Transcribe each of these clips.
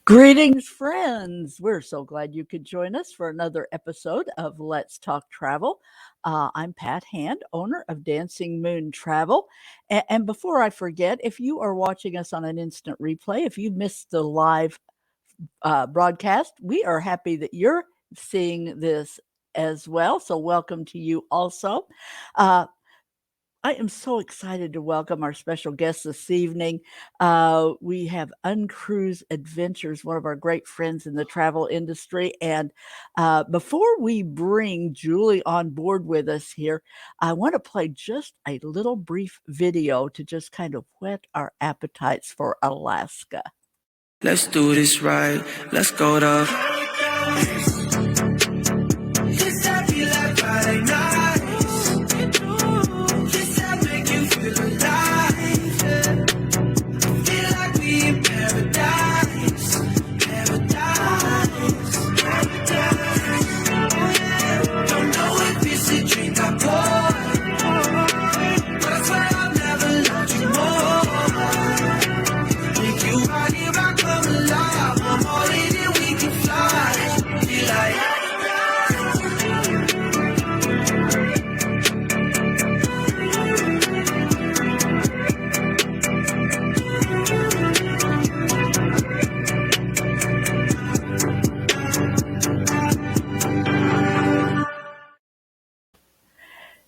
Greetings, friends. We're so glad you could join us for another episode of Let's Talk Travel. I'm Pat Hand, owner of Dancing Moon Travel. And before I forget, if you are watching us on an instant replay, if you missed the live broadcast, we are happy that you're seeing this as well. So, welcome to you also. Uh, I am so excited to welcome our special guest this evening. We have UnCruise Adventures, one of our great friends in the travel industry. And before we bring Julie on board with us here, I want to play just a little brief video to just kind of whet our appetites for Alaska. Let's do this right. Let's go to. This I feel like Friday nights. This I make you feel alive. Feel like we in paradise. Paradise. Paradise. Don't know if it's a drink I pour, but I swear I've never loved you more. With you right here, I come alive. I'm all in it, we can fly. Feel like.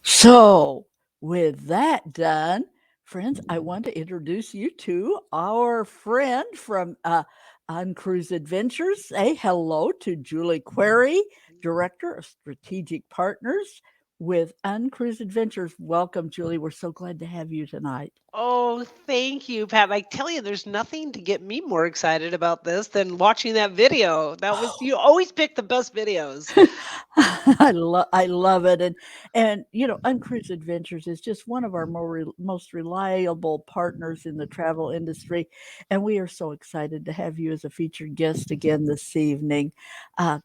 So, with that done, friends, I want to introduce you to our friend from UnCruise Adventures. Say hello to Julie Quarry, Director of Strategic Partners with UnCruise Adventures. Welcome, Julie. We're so glad to have you tonight. Oh, thank you, Pat. I tell you, there's nothing to get me more excited about this than watching that video. You always pick the best videos. I love it, and UnCruise Adventures is just one of our most reliable partners in the travel industry, and we are so excited to have you as a featured guest again this evening. Uh,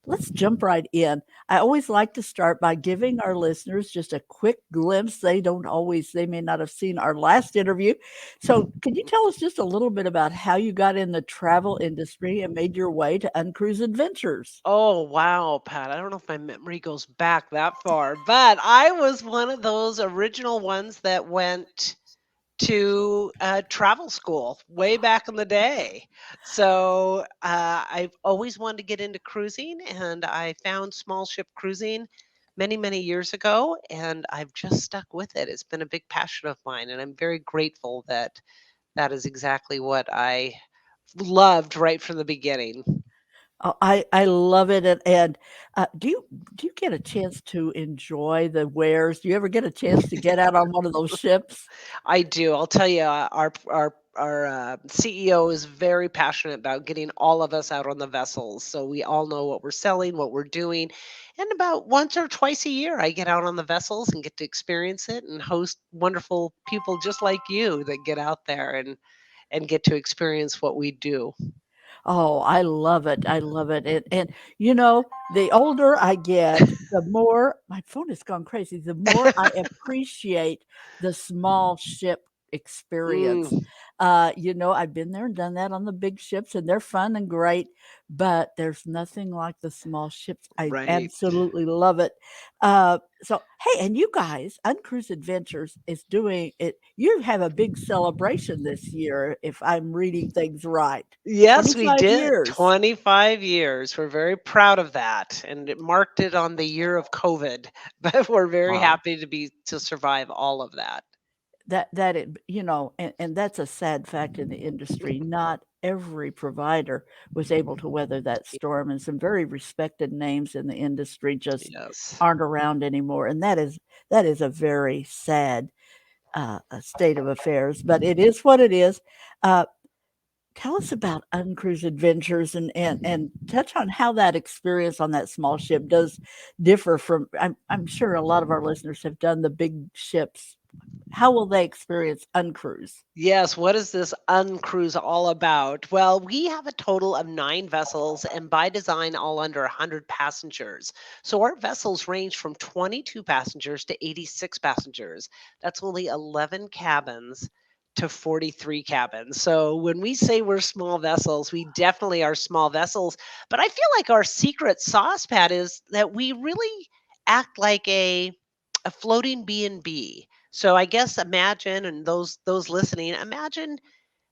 Let's jump right in. I always like to start by giving our listeners just a quick glimpse. They may not have seen our last interview. So, can you tell us just a little bit about how you got in the travel industry and made your way to UnCruise Adventures? Oh, wow, Pat. I don't know if my memory goes back that far, but I was one of those original ones that went to travel school way back in the day. So I've always wanted to get into cruising, and I found small ship cruising many, many years ago, and I've just stuck with it. It's been a big passion of mine, and I'm very grateful that that is exactly what I loved right from the beginning. Oh, I love it, and do you get a chance to enjoy the wares? Do you ever get a chance to get out on one of those ships? I do. I'll tell you, our CEO is very passionate about getting all of us out on the vessels, so we all know what we're selling, what we're doing, and about once or twice a year, I get out on the vessels and get to experience it and host wonderful people just like you that get out there and get to experience what we do. Oh, I love it, I love it, and the older I get, the more my phone has gone crazy, the more I appreciate the small ship experience. Mm, I've been there and done that on the big ships, and they're fun and great, but there's nothing like the small ships. I right. absolutely love it. So, hey, and you guys, Uncruise Adventures is doing it. You have a big celebration this year, if I'm reading things right. Yes, we 25 did. years. 25 years. We're very proud of that. And it marked it on the year of COVID. But we're very Wow. happy to survive all of that. And that's a sad fact in the industry. Not every provider was able to weather that storm, and some very respected names in the industry just Yes. aren't around anymore. And that is a very sad state of affairs. But it is what it is. Uh, Tell us about Uncruise Adventures and touch on how that experience on that small ship does differ from. I'm sure a lot of our listeners have done the big ships. How will they experience Uncruise? Yes, what is this uncruise all about? Well, we have a total of 9 vessels and by design all under 100 passengers. So our vessels range from 22 passengers to 86 passengers. That's only 11 cabins, to 43 cabins. So when we say we're small vessels, we definitely are small vessels. But I feel like our secret sauce, Pat, is that we really act like a floating B&B. So I guess imagine, and those listening, imagine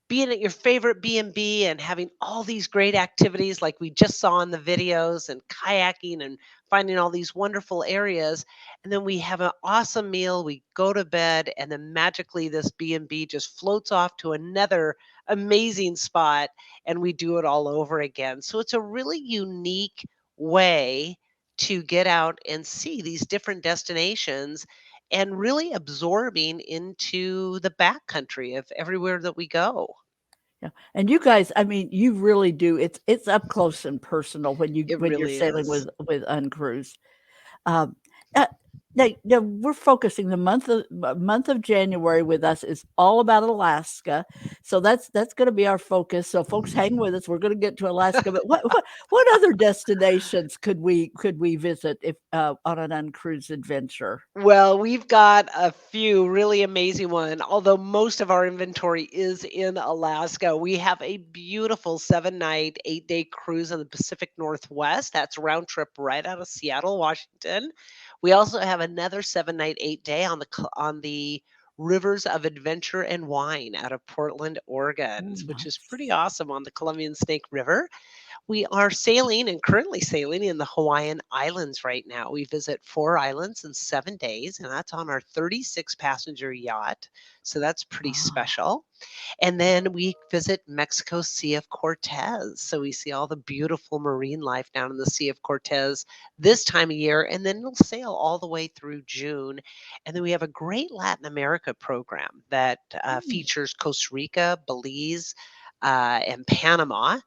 being at your favorite B&B and having all these great activities like we just saw in the videos, and kayaking and finding all these wonderful areas, and then we have an awesome meal, we go to bed, and then magically this B&B just floats off to another amazing spot, and we do it all over again. So it's a really unique way to get out and see these different destinations and really absorbing into the backcountry of everywhere that we go. Yeah, and you guys, I mean, you really do. It's up close and personal It when you're really sailing is. with Uncruise. Um, uh, now we're focusing the month of January with us is all about Alaska, so that's going to be our focus. So folks, hang with us. We're going to get to Alaska, but what other destinations could we visit if on an Uncruise adventure? Well, we've got a few really amazing one. Although most of our inventory is in Alaska, we have a beautiful 7-night, 8-day cruise in the Pacific Northwest. That's round trip right out of Seattle, Washington. We also have another 7-night, 8-day on the Rivers of Adventure and Wine out of Portland, Oregon, Oh, which is nice. pretty awesome on the Columbian Snake River. We are sailing and currently sailing in the Hawaiian Islands right now. We visit 4 islands in 7 days, and that's on our 36 passenger yacht. So that's pretty Oh, special. And then we visit Mexico's Sea of Cortez. So we see all the beautiful marine life down in the Sea of Cortez this time of year. And then we'll sail all the way through June. And then we have a great Latin America program that mm, features Costa Rica, Belize, and Panama.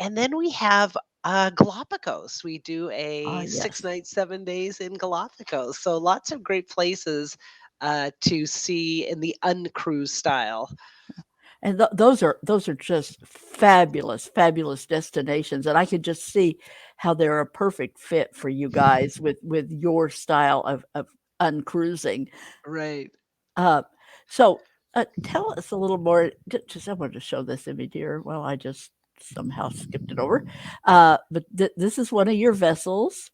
And then we have Galapagos. We do ah, a six yes. nights, 7 days in Galapagos. So lots of great places to see in the uncruise style. And those are just fabulous destinations, and I could just see how they're a perfect fit for you guys with your style of uncruising. Right. Uh, so, tell us a little more. Just I wanted to show this image here. Well, I just somehow skipped it over. But this is one of your vessels,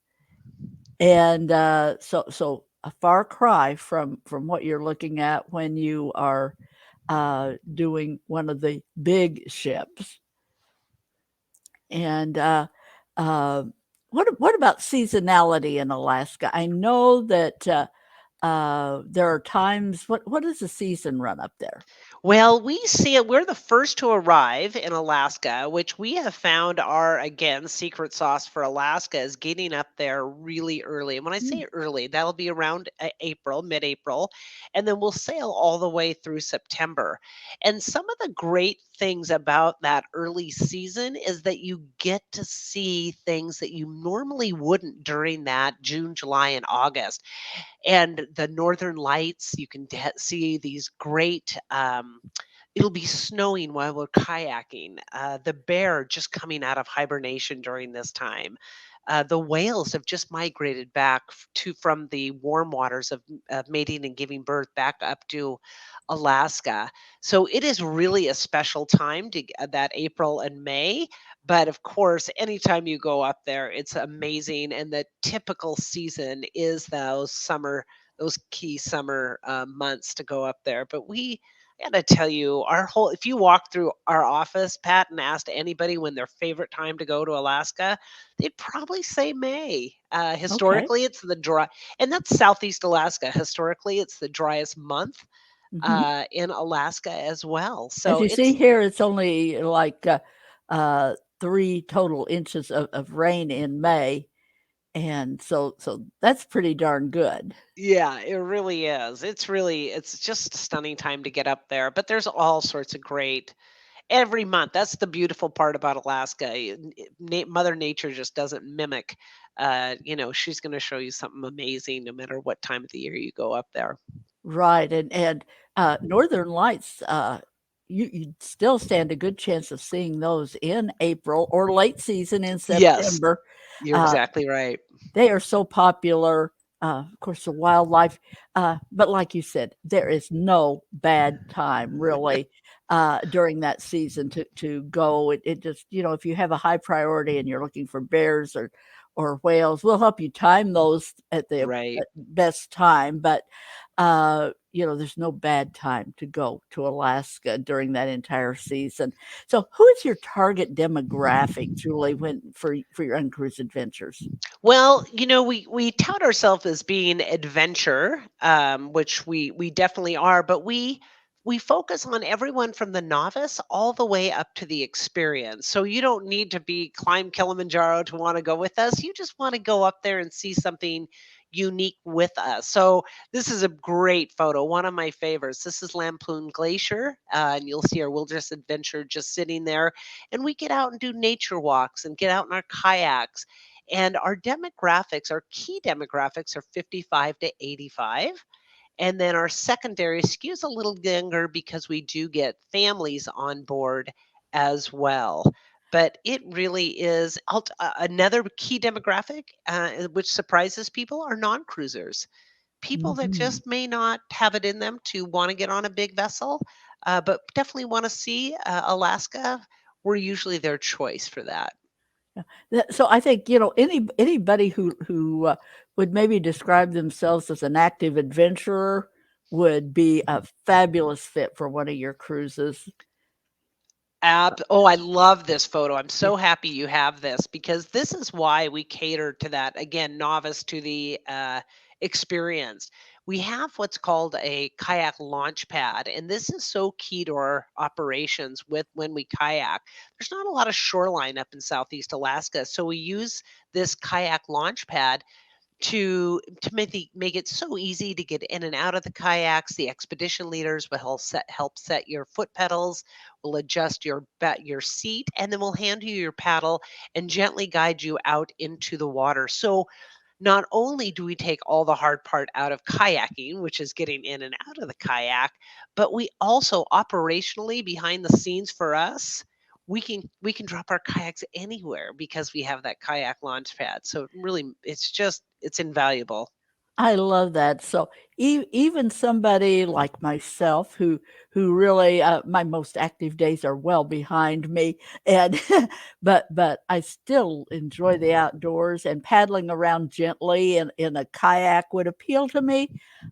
and so a far cry from what you're looking at when you are doing one of the big ships. And uh, what about seasonality in Alaska? I know that there are times. What does the season run up there? Well, we see it. We're the first to arrive in Alaska, which we have found our, again, secret sauce for Alaska is getting up there really early. And when I Mm, say early, that'll be around April, mid April, and then we'll sail all the way through September. And some of the great things about that early season is that you get to see things that you normally wouldn't during that June, July, and August, and the northern lights. You can see these great it'll be snowing while we're kayaking, the bear just coming out of hibernation during this time. The whales have just migrated back to from the warm waters of mating and giving birth back up to Alaska. So it is really a special time to that April and May. But of course, anytime you go up there, it's amazing. And the typical season is those key summer months to go up there. But I gotta tell you, if you walk through our office, Pat, and asked anybody when their favorite time to go to Alaska, they'd probably say May. okay. Historically, it's the dry, and that's Southeast Alaska. Historically, it's the driest month Hmm. in Alaska as well. As So you see it's here, it's only like 3 total inches of rain in May, and so that's pretty darn good. Yeah, it really is. It's just a stunning time to get up there. But there's all sorts of great every month. That's the beautiful part about Alaska. Mother Nature just doesn't mimic. She's going to show you something amazing no matter what time of the year you go up there. Right, and Northern Lights, you'd still stand a good chance of seeing those in April or late season in Yes, September. you're Uh, exactly right. they are so popular, Of course, the wildlife, but like you said, there is no bad time really during that season to go. It just, if you have a high priority and you're looking for bears or whales, we'll help you time those at the Right. best time. But there's no bad time to go to Alaska during that entire season. So, who is your target demographic, Julie, when for your uncruise adventures? Well, we tout ourselves as being adventure, which we definitely are, but we focus on everyone from the novice all the way up to the experience. So you don't need to be climb Kilimanjaro to want to go with us. You just want to go up there and see something unique with us. So this is a great photo, one of my favorites. This is Lampoon Glacier, and you'll see our wilderness adventure just sitting there. And we get out and do nature walks and get out in our kayaks, and our demographics, our key demographics are 55 to 85. And then our secondary skews a little younger because we do get families on board as well. But it really is another key demographic, which surprises people, are non cruisers. People that Mhm. just may not have it in them to want to get on a big vessel, but definitely want to see Alaska. We're usually their choice for that. So I think, anybody who would maybe describe themselves as an active adventurer would be a fabulous fit for one of your cruises. Oh, I love this photo. I'm Yeah. so happy you have this because this is why we cater to that, again, novice to the experienced. We have what's called a kayak launch pad, and this is so key to our operations with when we kayak. There's not a lot of shoreline up in Southeast Alaska, so we use this kayak launch pad to make it so easy to get in and out of the kayaks. The expedition leaders will help set your foot pedals, will adjust your seat, and then we'll hand you your paddle and gently guide you out into the water. So not only do we take all the hard part out of kayaking, which is getting in and out of the kayak, but we also operationally behind the scenes for us, we can drop our kayaks anywhere because we have that kayak launch pad. So really it's invaluable. I love that. So even somebody like myself who really my most active days are well behind me, and but I still enjoy the outdoors, and paddling around gently in a kayak would appeal to me.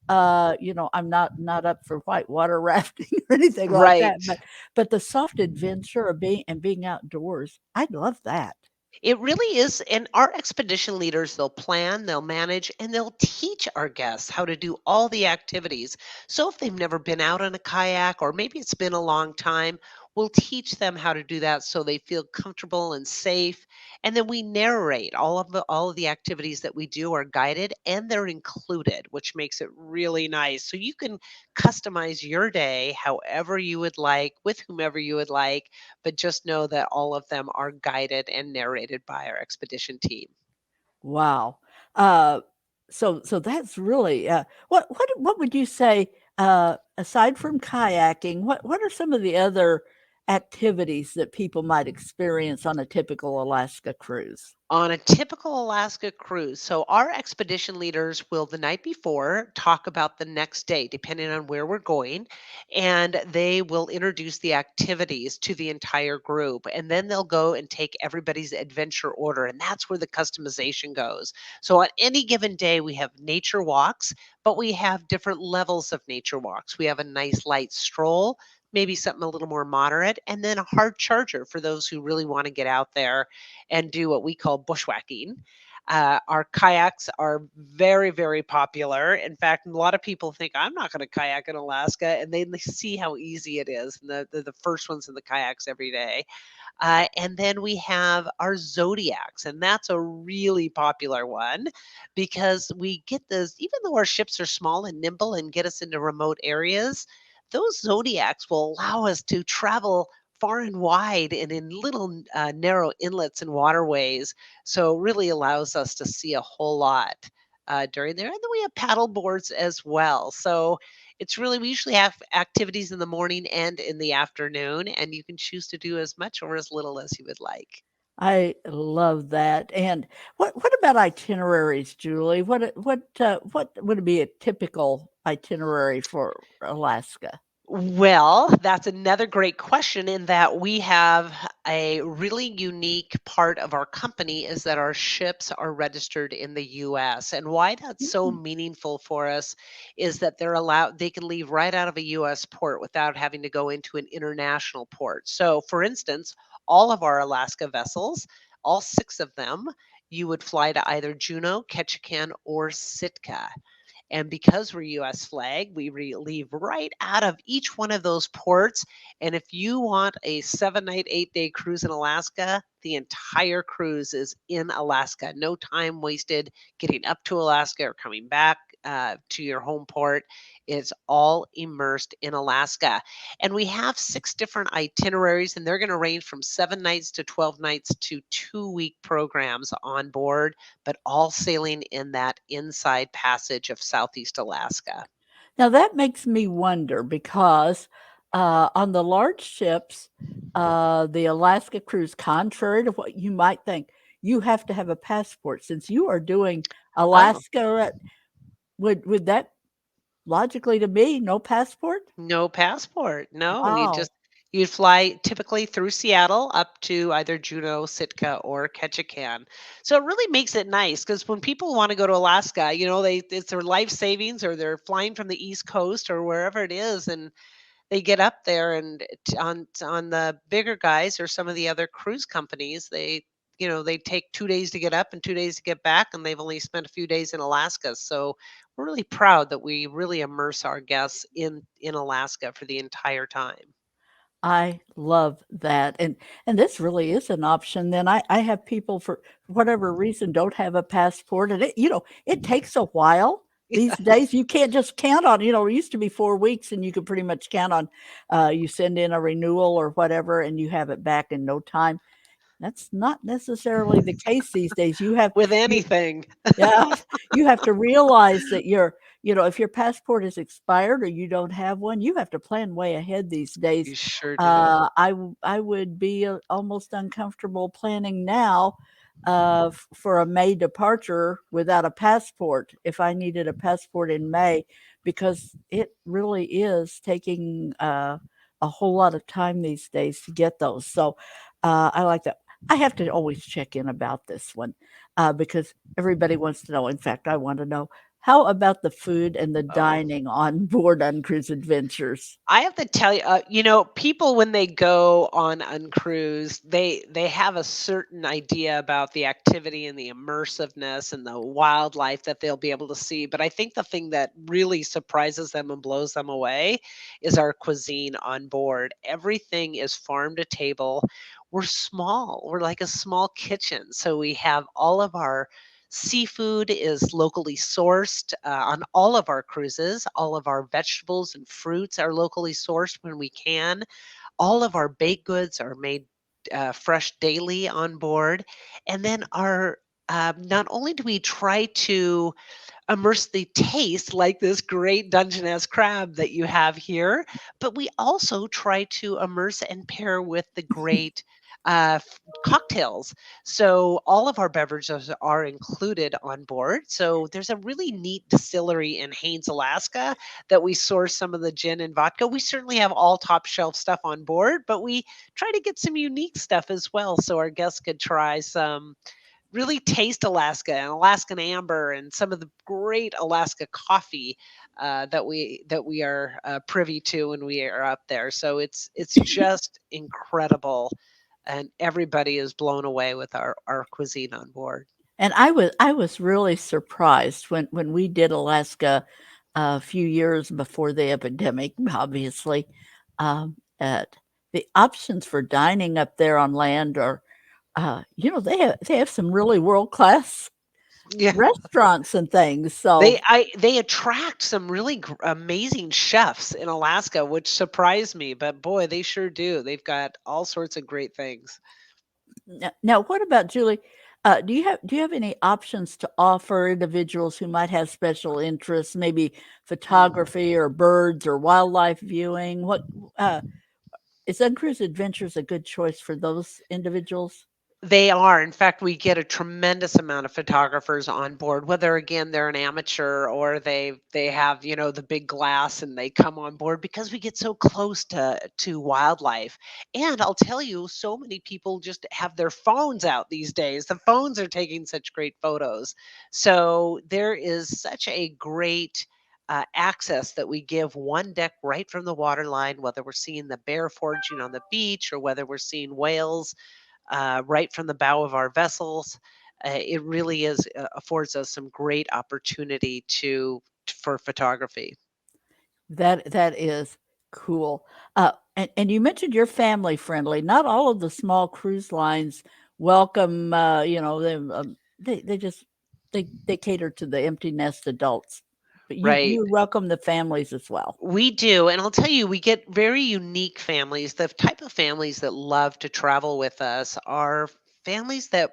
I'm not up for whitewater rafting or anything like Right. that, but the soft adventure of being outdoors, I love that. It really is. And our expedition leaders, they'll plan, they'll manage, and they'll teach our guests how to do all the activities. So if they've never been out on a kayak, or maybe it's been a long time, we'll teach them how to do that so they feel comfortable and safe. And then we narrate all of the activities that we do are guided and they're included, which makes it really nice. So you can customize your day however you would like, with whomever you would like, but just know that all of them are guided and narrated by our expedition team. Wow. Uh, so that's really what would you say aside from kayaking, what are some of the other activities that people might experience on a typical Alaska cruise? On a typical Alaska cruise, so our expedition leaders will the night before talk about the next day, depending on where we're going, and they will introduce the activities to the entire group. And then they'll go and take everybody's adventure order, and that's where the customization goes. So on any given day, we have nature walks, but we have different levels of nature walks. We have a nice light stroll, maybe something a little more moderate, and then a hard charger for those who really want to get out there and do what we call bushwhacking. Our kayaks are very, very popular. In fact, a lot of people think I'm not going to kayak in Alaska, and they see how easy it is. And they're the first ones in the kayaks every day. And then we have our zodiacs, and that's a really popular one because we get this, even though our ships are small and nimble and get us into remote areas, those zodiacs will allow us to travel far and wide and in little narrow inlets and waterways. So, really allows us to see a whole lot during there. And then we have paddle boards as well. So, we usually have activities in the morning and in the afternoon, and you can choose to do as much or as little as you would like. I love that. And what about itineraries, Julie? What would be a typical itinerary for Alaska? Well, that's another great question in that we have a really unique part of our company is that our ships are registered in the US. And why that's so Mm. meaningful for us is that they can leave right out of a US port without having to go into an international port. So, for instance, all of our Alaska vessels, all 6 of them, you would fly to either Juneau, Ketchikan, or Sitka. And because we're US flag, leave right out of each one of those ports. And if you want a 7 night, 8 day cruise in Alaska, the entire cruise is in Alaska. No time wasted getting up to Alaska or coming back to your home port. It's all immersed in Alaska. And we have 6 different itineraries, and they're going to range from 7 nights to 12 nights to 2 week programs on board, but all sailing in that inside passage of Southeast Alaska. Now that makes me wonder because on the large ships, the Alaska cruise, contrary to what you might think, you have to have a passport. Since you are doing Oh, Alaska, would that logically to me no passport? no passport. No, Wow. you'd fly typically through Seattle up to either Juneau, Sitka, or Ketchikan. So it really makes it nice because when people want to go to Alaska, it's their life savings, or they're flying from the East Coast or wherever it is, and they get up there, and on the bigger guys or some of the other cruise companies, they take 2 days to get up and 2 days to get back, and they've only spent a few days in Alaska. So we're really proud that we really immerse our guests in Alaska for the entire time. I love that, and this really is an option. Then I have people for whatever reason don't have a passport, and it takes a while these days. You can't just count on, it used to be 4 weeks, and you could pretty much count on, you send in a renewal or whatever, and you have it back in no time. That's not necessarily the case these days. With You anything. yeah, you have to realize that if your passport is expired or you don't have one, you have to plan way ahead these days. You sure do. I would be almost uncomfortable planning now for a May departure without a passport if I needed a passport in May, because it really is taking a whole lot of time these days to get those. So I like that. I have to always check in about this one because everybody wants to know. In fact, I want to know, how about the food and the Oh. dining on board Uncruise Adventures? I have to tell you, people when they go on Uncruise, they have a certain idea about the activity and the immersiveness and the wildlife that they'll be able to see. But I think the thing that really surprises them and blows them away is our cuisine on board. Everything is farm to table. We're small. We're like a small kitchen. So we have all of our seafood is locally sourced on all of our cruises. All of our vegetables and fruits are locally sourced when we can. All of our baked goods are made fresh daily on board. And then not only do we try to immerse the taste like this great Dungeness crab that you have here, but we also try to immerse and pair with the great cocktails. So all of our beverages are included on board. So there's a really neat distillery in Haines, Alaska that we source some of the gin and vodka. We certainly have all top shelf stuff on board, but we try to get some unique stuff as well so our guests could try some really taste Alaska and Alaskan amber and some of the great Alaska coffee that we are privy to when we are up there. So it's just incredible, and everybody is blown away with our cuisine on board. And I was really surprised when we did Alaska a few years before the epidemic, obviously, at the options for dining up there on land are, they have some really world class Yeah. restaurants and things. So They attract some really amazing chefs in Alaska, which surprised me, but boy, they sure do. They've got all sorts of great things. now, what about Julie? Do you have any options to offer individuals who might have special interests, maybe Mm. photography or birds or wildlife viewing? Is Uncruise Adventures a good choice for those individuals? They are. In fact, we get a tremendous amount of photographers on board, whether again they're an amateur or they have, the big glass and they come on board because we get so close to wildlife. And I'll tell you, so many people just have their phones out these days. The phones are taking such great photos. So there is such a great access that we give one deck right from the waterline, whether we're seeing the bear foraging on the beach or whether we're seeing whales right from the bow of our vessels. It really is affords us some great opportunity for photography. That is cool. And you mentioned you're family friendly. Not all of the small cruise lines welcome, them. They just they cater to the empty nest adults, but Right. you welcome the families as well. We do. And I'll tell you, we get very unique families. The type of families that love to travel with us are families that,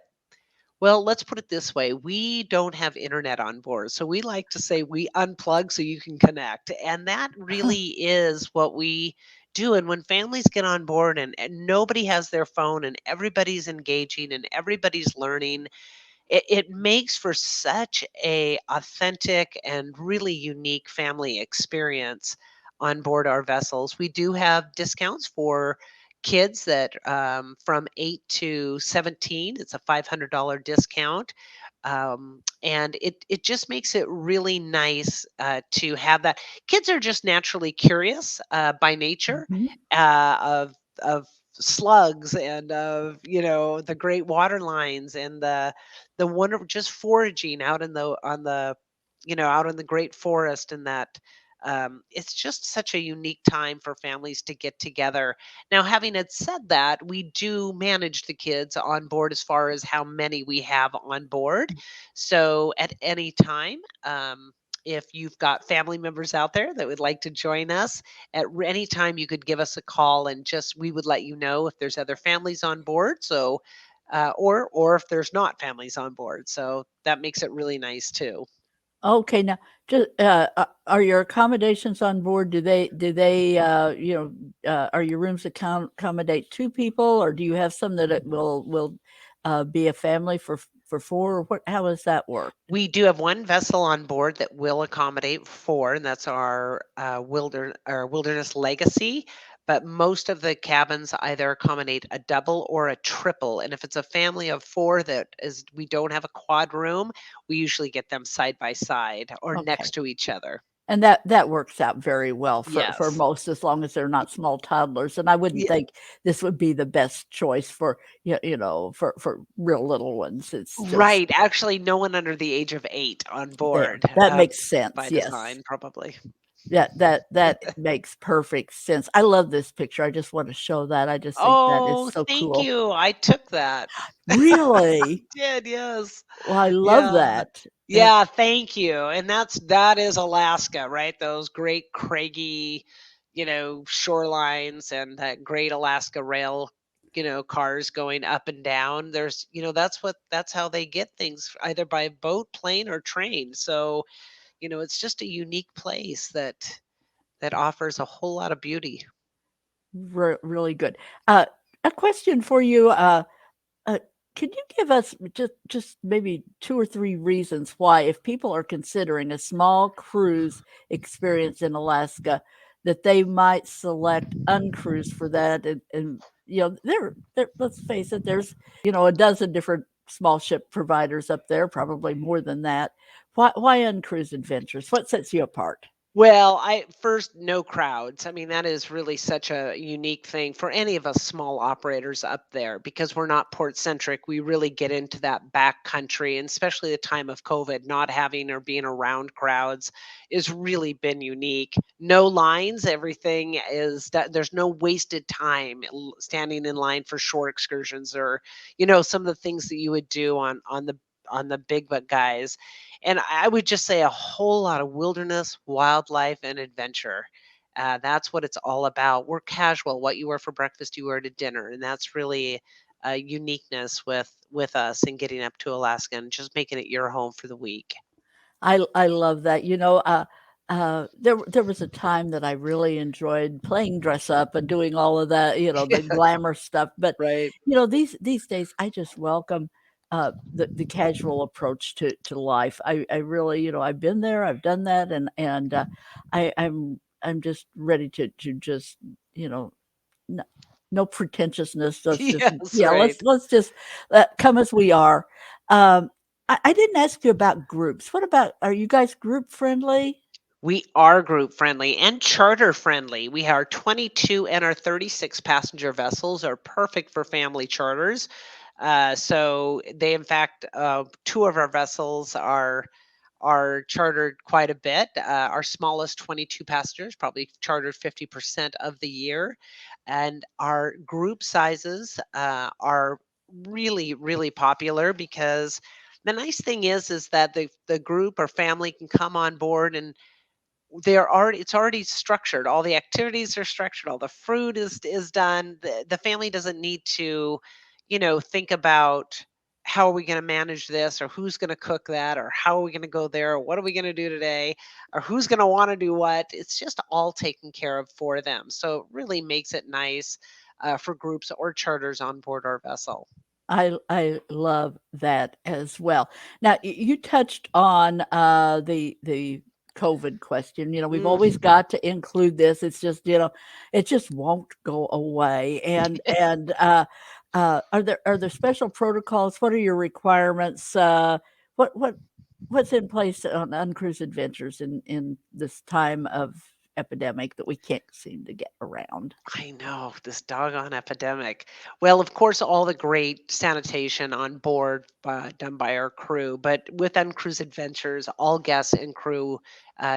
well, let's put it this way. We don't have internet on board. So we like to say we unplug so you can connect. And that really is what we do. And when families get on board and nobody has their phone and everybody's engaging and everybody's learning, it makes for such a authentic and really unique family experience on board our vessels. We do have discounts for kids that from 8 to 17. It's a $500 discount. And it just makes it really nice to have that. Kids are just naturally curious by nature Mhm. of slugs and of the great water lines and the wonderful just foraging out in the on the out in the great forest, and that it's just such a unique time for families to get together. Now, having had said that, we do manage the kids on board as far as how many we have on board. So at any time, if you've got family members out there that would like to join us at any time, you could give us a call and just we would let you know if there's other families on board. So or if there's not families on board. So that makes it really nice too. Okay, now, just, are your accommodations on board? Do they, are your rooms accommodate 2 people, or do you have some that it will be a family for 4, or what how does that work? We do have one vessel on board that will accommodate four, and that's our Wilderness Legacy. But most of the cabins either accommodate a double or a triple. And if it's a family of four that is we don't have a quad room, we usually get them side by side or Okay. next to each other. And that works out very well for Yes. most, as long as they're not small toddlers, and I wouldn't Yeah. think this would be the best choice for, for real little ones. It's just Right. Actually, no one under the age of 8 on there. board That makes sense, by yes. design, probably. That makes perfect sense. I love this picture. I just wanna show that. I just think that is Oh, so thank cool. you. I took that. Really? Did, yes. Well, I love Yeah. that. Yeah, thank you. And that is Alaska, right? Those great craggy, shorelines and that great Alaska rail, cars going up and down. There's, that's how they get things either by boat, plane, or train. So, it's just a unique place that offers a whole lot of beauty. Really good. Uh, a question for you, Uh, can you give us just maybe 2 or 3 reasons why, if people are considering a small cruise experience in Alaska, that they might select Uncruise for that? And there let's face it, there's, a dozen different small ship providers up there, probably more than that. Why Uncruise Adventures? What sets you apart? Well, I first no crowds. I mean, that is really such a unique thing for any of us small operators up there because we're not port centric. We really get into that back country, and especially the time of COVID, not having or being around crowds is really been unique. No lines, everything is that there's no wasted time standing in line for shore excursions or some of the things that you would do on the big butt guys. And I would just say a whole lot of wilderness, wildlife, and adventure. That's what it's all about. We're casual. What you wear for breakfast, you wear to dinner, and that's really a uniqueness with us and getting up to Alaska and just making it your home for the week. I love that. there was a time that I really enjoyed playing dress up and doing all of that, the glamour stuff. But Right. these days, I just welcome the casual approach to life. I really, I've been there, I've done that, and I'm just ready to just you know no, no pretentiousness. Let's just Yes, yeah, right. let's just come as we are. I didn't ask you about groups. What about, are you guys group friendly? We are group friendly and charter friendly. We are 22 and our 36 passenger vessels are perfect for family charters. So they, in fact, two of our vessels are chartered quite a bit. Our smallest 22 passengers probably chartered 50% of the year, and our group sizes are really, really popular because the nice thing is that the group or family can come on board and it's already structured. All the activities are structured. All the fruit is done. The family doesn't need to, think about how are we going to manage this or who's going to cook that or how are we going to go there or what are we going to do today or who's going to want to do what. It's just all taken care of for them. So it really makes it nice for groups or charters on board our vessel. I love that as well. Now, you touched on the COVID question. We've Mm. always got to include this. It's just, it just won't go away. And are there special protocols? What are your requirements? What what's in place on Uncruise Adventures in this time of epidemic that we can't seem to get around? I know, this doggone epidemic. Well, of course, all the great sanitation on board done by our crew, but with Uncruise Adventures, all guests and crew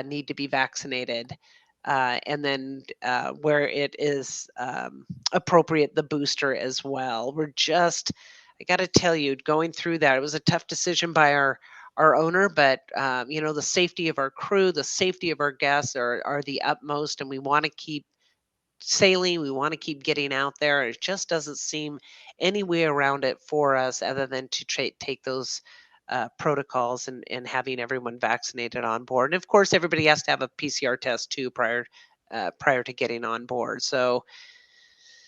need to be vaccinated. And then where it is appropriate, the booster as well. I got to tell you, going through that, it was a tough decision by our owner, but the safety of our crew, the safety of our guests are the utmost, and we want to keep sailing. We want to keep getting out there. It just doesn't seem any way around it for us other than to take those protocols and having everyone vaccinated on board. And of course, everybody has to have a PCR test too prior to getting on board.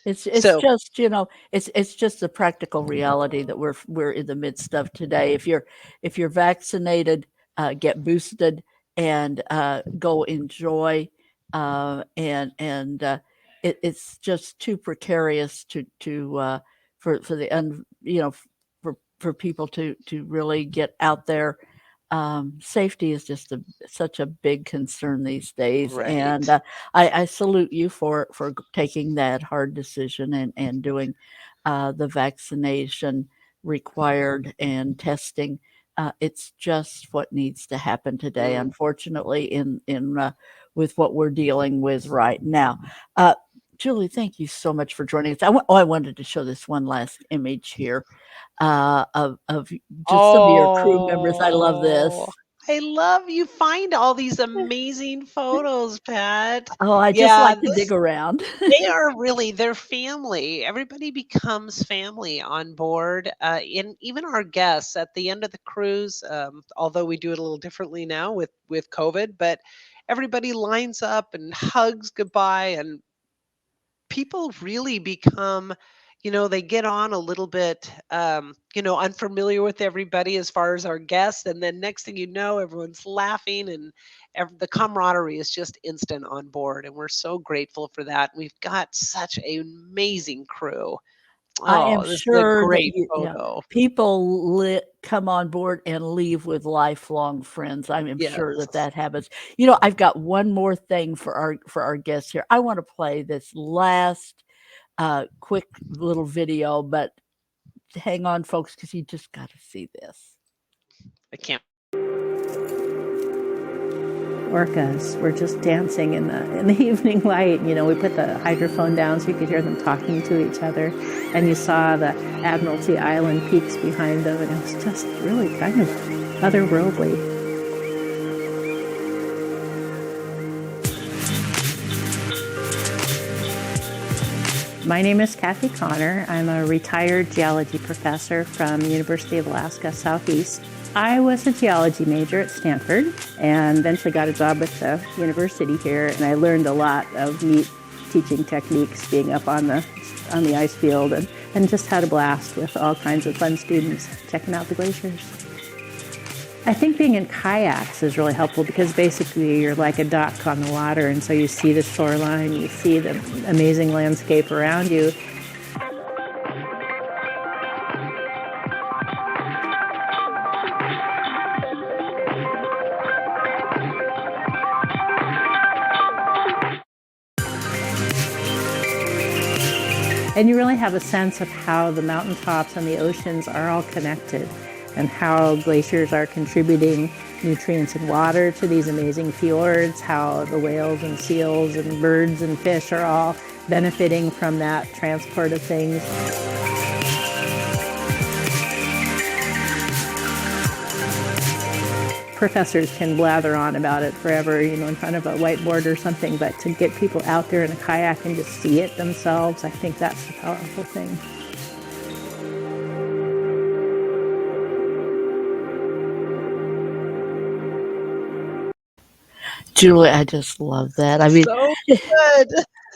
It's So just, it's just the practical reality that we're in the midst of today. If you're vaccinated, get boosted and go enjoy. It's just too precarious to for the for people to really get out there. Safety is just such a big concern these days, and right, I salute you for taking that hard decision and doing the vaccination required and testing. It's just what needs to happen today, mm. unfortunately, in with what we're dealing with right now. Uh, Julie, thank you so much for joining us. I wanted to show this one last image here of just some of your crew members. I love Oh, this. I love you find all these amazing photos, Pat. Oh, I just Yeah, like to dig around. they are really they're family. Everybody becomes family on board, and even our guests at the end of the cruise. Although we do it a little differently now with COVID, but everybody lines up and hugs goodbye, and people really become, they get on a little bit, unfamiliar with everybody as far as our guests, and then next thing you know, everyone's laughing and the camaraderie is just instant on board, and we're so grateful for that. We've got such an amazing crew. I am Oh, this is a sure that great yeah, photo. people come on board and leave with lifelong friends. I am sure that Yes. that happens. I've got one more thing for our guests here. I want to play this last quick little video, but hang on, folks, because you just got to see this. I can't. Orcas were just dancing in the evening light. We put the hydrophone down so you could hear them talking to each other, and you saw the Admiralty Island peaks behind them, and it was just really kind of otherworldly. My name is Kathy Connor. I'm a retired geology professor from University of Alaska Southeast. I was a geology major at Stanford and eventually got a job at the university here, and I learned a lot of neat teaching techniques being up on the ice field, and just had a blast with all kinds of fun students checking out the glaciers. I think being in kayaks is really helpful because basically you're like a duck on the water, and so you see the shoreline, you see the amazing landscape around you. And you really have a sense of how the mountaintops and the oceans are all connected, and how glaciers are contributing nutrients and water to these amazing fjords, how the whales and seals and birds and fish are all benefiting from that transport of things. Professors can blather on about it forever, in front of a whiteboard or something, but to get people out there in a kayak and just see it themselves, I think that's the powerful thing. Julie, I just love that. I mean, So good.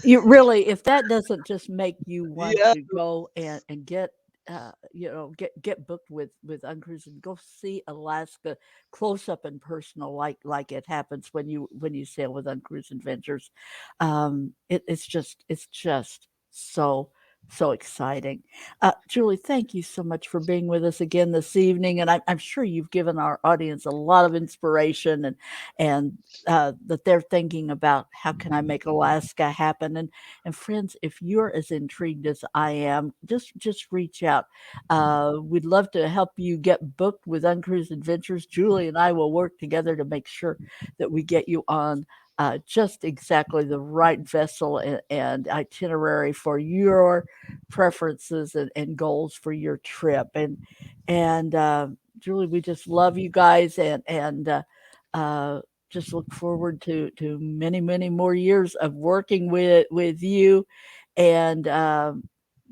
you really, if that doesn't just make you want Yeah. to go and get get booked with Uncruising, go see Alaska close up and personal, like it happens when you sail with Uncruise Adventures. It's just so exciting. Julie, thank you so much for being with us again this evening, and I'm sure you've given our audience a lot of inspiration, and that they're thinking about how can I make Alaska happen. And friends, if you're as intrigued as I am, just reach out. We'd love to help you get booked with Uncruise Adventures. Julie and I will work together to make sure that we get you on just exactly the right vessel and itinerary for your preferences and goals for your trip. And Julie, we just love you guys, and just look forward to many more years of working with you, and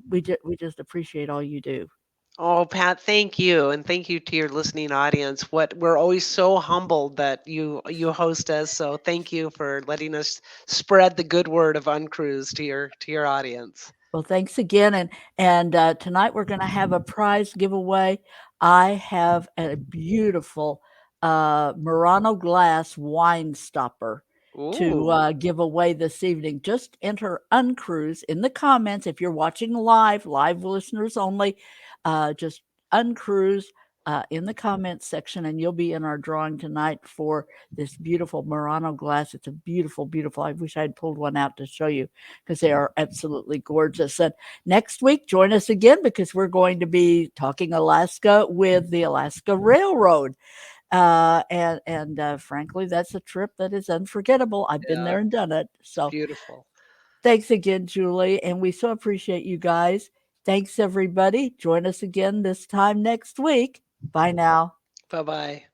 we just appreciate all you do. Oh, Pat, thank you, and thank you to your listening audience. What we're always so humbled that you host us. So thank you for letting us spread the good word of Uncruise to your audience. Well, thanks again, and tonight we're going to have a prize giveaway. I have a beautiful Murano glass wine stopper to Ooh, give away this evening. Just enter Uncruise in the comments if you're watching live listeners only. Just Uncruise in the comments section, and you'll be in our drawing tonight for this beautiful Murano glass. It's a beautiful. I wish I had pulled one out to show you because they are absolutely gorgeous. And next week, join us again because we're going to be talking Alaska with the Alaska Railroad. And frankly, that's a trip that is unforgettable. I've been yeah, there and done it. it's So beautiful. thanks again, Julie. And we so appreciate you guys. Thanks, everybody. Join us again this time next week. Bye now. Bye bye.